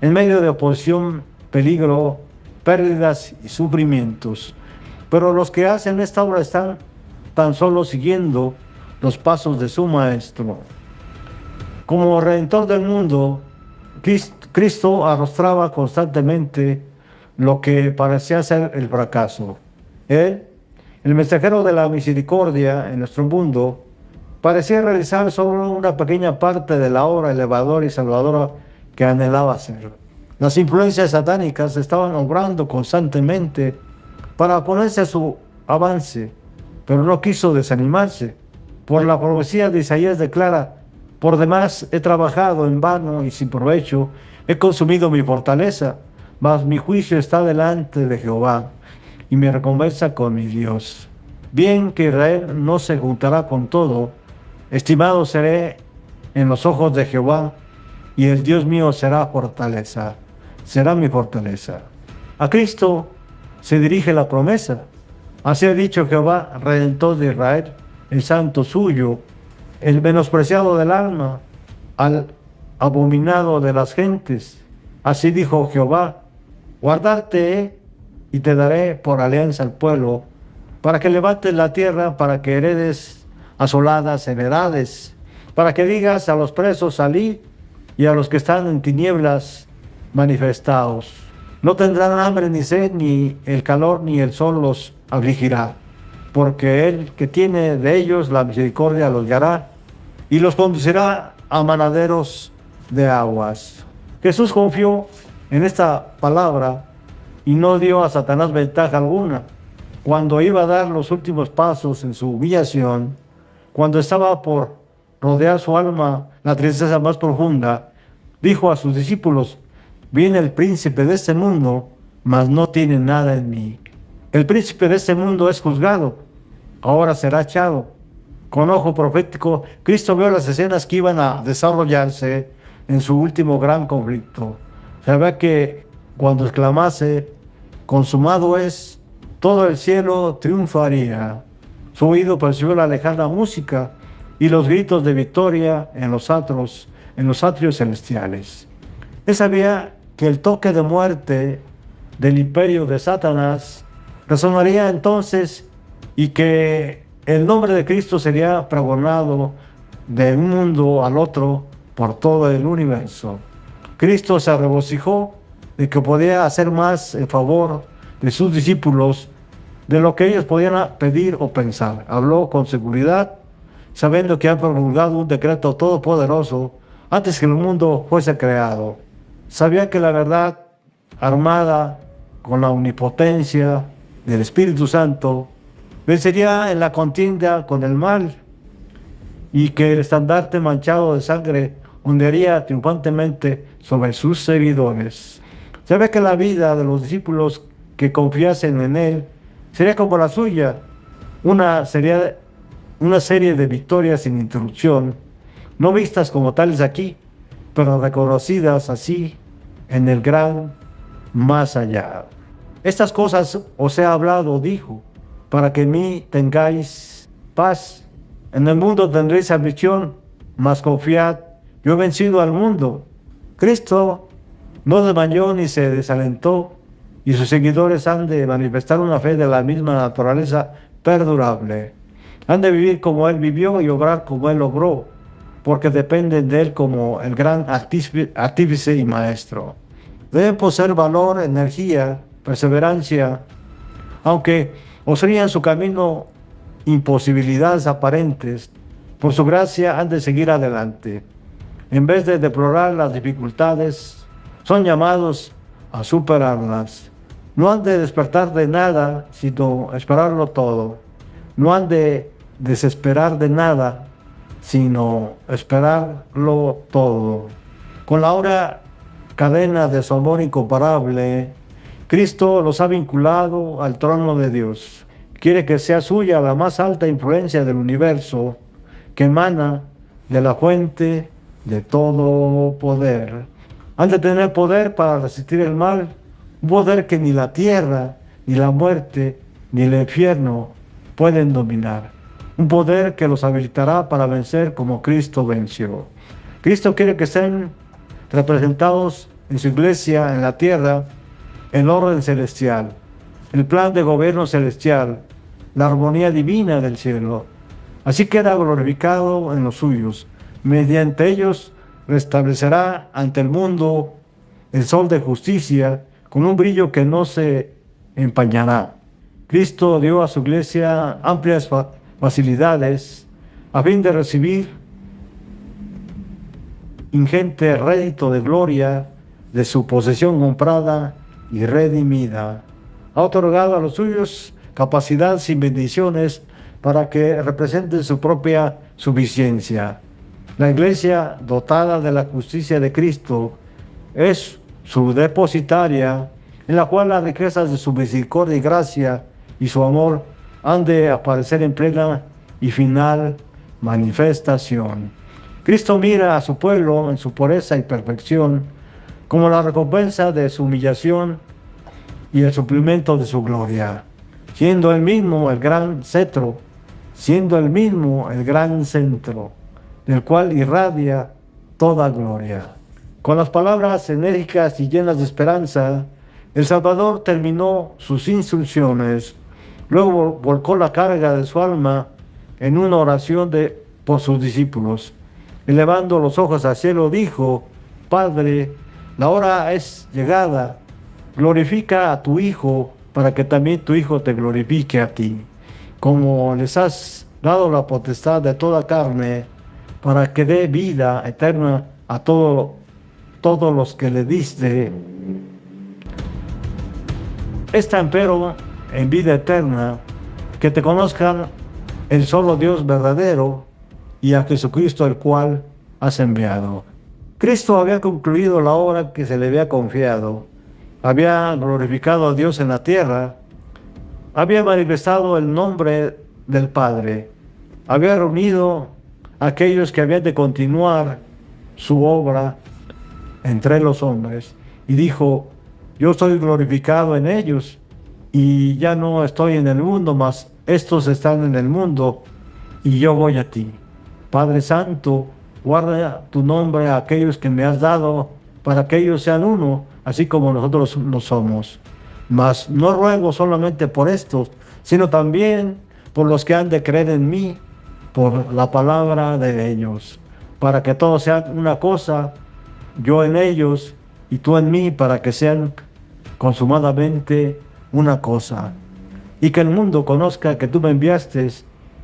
en medio de oposición, peligro, pérdidas y sufrimientos. Pero los que hacen esta obra están tan solo siguiendo los pasos de su Maestro. Como Redentor del mundo, Cristo arrostraba constantemente lo que parecía ser el fracaso. Él, el mensajero de la misericordia en nuestro mundo, parecía realizar solo una pequeña parte de la obra elevadora y salvadora que anhelaba hacer. Las influencias satánicas estaban obrando constantemente para oponerse a su avance, pero no quiso desanimarse. Por la profecía de Isaías declara: por demás he trabajado en vano y sin provecho, he consumido mi fortaleza, mas mi juicio está delante de Jehová y mi recompensa con mi Dios. Bien que Israel no se juntará con todo, estimado seré en los ojos de Jehová, y el Dios mío será fortaleza, será mi fortaleza. A Cristo se dirige la promesa. Así ha dicho Jehová, Redentor de Israel, el santo suyo, el menospreciado del alma, al abominado de las gentes. Así dijo Jehová: guardarte y te daré por alianza al pueblo, para que levantes la tierra, para que heredes asoladas heredades, para que digas a los presos: salid, y a los que están en tinieblas, manifestaos. No tendrán hambre ni sed, ni el calor ni el sol los afligirá, porque el que tiene de ellos la misericordia los guiará y los conducirá a manaderos de aguas. Jesús confió en esta palabra y no dio a Satanás ventaja alguna. Cuando iba a dar los últimos pasos en su humillación, cuando estaba por rodear su alma la tristeza más profunda, dijo a sus discípulos: viene el príncipe de este mundo, mas no tiene nada en mí. El príncipe de este mundo es juzgado, ahora será echado. Con ojo profético, Cristo vio las escenas que iban a desarrollarse en su último gran conflicto. Sabía que cuando exclamase: consumado es, todo el cielo triunfaría. Su oído percibió la lejana música y los gritos de victoria en los atrios celestiales. Él sabía que el toque de muerte del imperio de Satanás resonaría entonces y que el nombre de Cristo sería pregonado de un mundo al otro por todo el universo. Cristo se regocijó de que podía hacer más en favor de sus discípulos de lo que ellos podían pedir o pensar. Habló con seguridad, sabiendo que han promulgado un decreto todopoderoso antes que el mundo fuese creado. Sabía que la verdad, armada con la omnipotencia del Espíritu Santo, vencería en la contienda con el mal, y que el estandarte manchado de sangre ondearía triunfantemente sobre sus seguidores. Sabía que la vida de los discípulos que confiasen en él sería como la suya, una serie de victorias sin interrupción, no vistas como tales aquí, pero reconocidas así en el gran más allá. Estas cosas os he hablado, dijo, para que en mí tengáis paz. En el mundo tendréis aflicción, mas confiad, yo he vencido al mundo. Cristo no desmayó ni se desalentó, y sus seguidores han de manifestar una fe de la misma naturaleza perdurable. Han de vivir como Él vivió y obrar como Él obró, porque dependen de Él como el gran artífice y maestro. Deben poseer valor, energía, perseverancia, aunque obstruyan su camino imposibilidades aparentes, por su gracia han de seguir adelante. En vez de deplorar las dificultades, son llamados a superarlas. No han de despertar de nada, sino esperarlo todo. No han de desesperar de nada, sino esperarlo todo. Con la obra cadena de su amor incomparable, Cristo los ha vinculado al trono de Dios. Quiere que sea suya la más alta influencia del universo, que emana de la fuente de todo poder. Han de tener poder para resistir el mal, un poder que ni la tierra, ni la muerte, ni el infierno pueden dominar. Un poder que los habilitará para vencer como Cristo venció. Cristo quiere que sean representados en su iglesia en la tierra el orden celestial, el plan de gobierno celestial, la armonía divina del cielo. Así queda glorificado en los suyos. Mediante ellos restablecerá ante el mundo el sol de justicia con un brillo que no se empañará. Cristo dio a su iglesia amplias facilidades a fin de recibir ingente rédito de gloria de su posesión comprada y redimida. Ha otorgado a los suyos capacidades y bendiciones para que representen su propia suficiencia. La iglesia, dotada de la justicia de Cristo, es su depositaria, en la cual las riquezas de su misericordia y gracia y su amor han de aparecer en plena y final manifestación. Cristo mira a su pueblo en su pureza y perfección como la recompensa de su humillación y el suplemento de su gloria, siendo él mismo el gran cetro, siendo él mismo el gran centro, del cual irradia toda gloria. Con las palabras enérgicas y llenas de esperanza, el Salvador terminó sus instrucciones, luego volcó la carga de su alma en una oración por sus discípulos. Elevando los ojos al cielo, dijo: Padre, la hora es llegada, glorifica a tu Hijo, para que también tu Hijo te glorifique a ti, como les has dado la potestad de toda carne, para que dé vida eterna a todos los que le diste. Esta empero en vida eterna, que te conozcan el solo Dios verdadero y a Jesucristo el cual has enviado. Cristo había concluido la obra que se le había confiado, había glorificado a Dios en la tierra, había manifestado el nombre del Padre, había reunido a aquellos que habían de continuar su obra entre los hombres y dijo: yo soy glorificado en ellos y ya no estoy en el mundo, mas estos están en el mundo y yo voy a ti. Padre Santo, guarda tu nombre a aquellos que me has dado, para que ellos sean uno, así como nosotros lo somos. Mas no ruego solamente por estos, sino también por los que han de creer en mí, por la palabra de ellos, para que todos sean una cosa, yo en ellos y tú en mí, para que sean consumadamente una cosa, y que el mundo conozca que tú me enviaste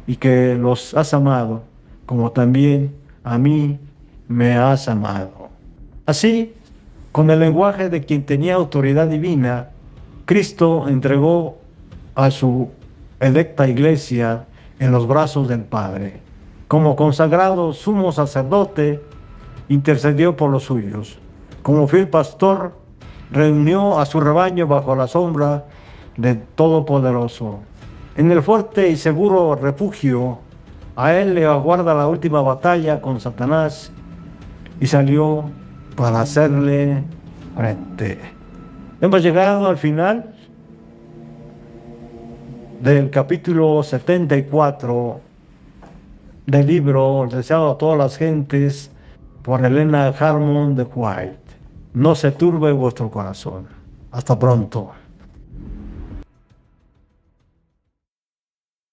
y que los has amado, como también a mí me has amado. Así, con el lenguaje de quien tenía autoridad divina, Cristo entregó a su electa iglesia en los brazos del Padre. Como consagrado sumo sacerdote, intercedió por los suyos. Como fiel pastor, reunió a su rebaño bajo la sombra del Todopoderoso. En el fuerte y seguro refugio, a él le aguarda la última batalla con Satanás y salió para hacerle frente. Hemos llegado al final del capítulo 74 del libro Deseado a todas las gentes por Elena Harmon de White. No se turbe vuestro corazón. Hasta pronto.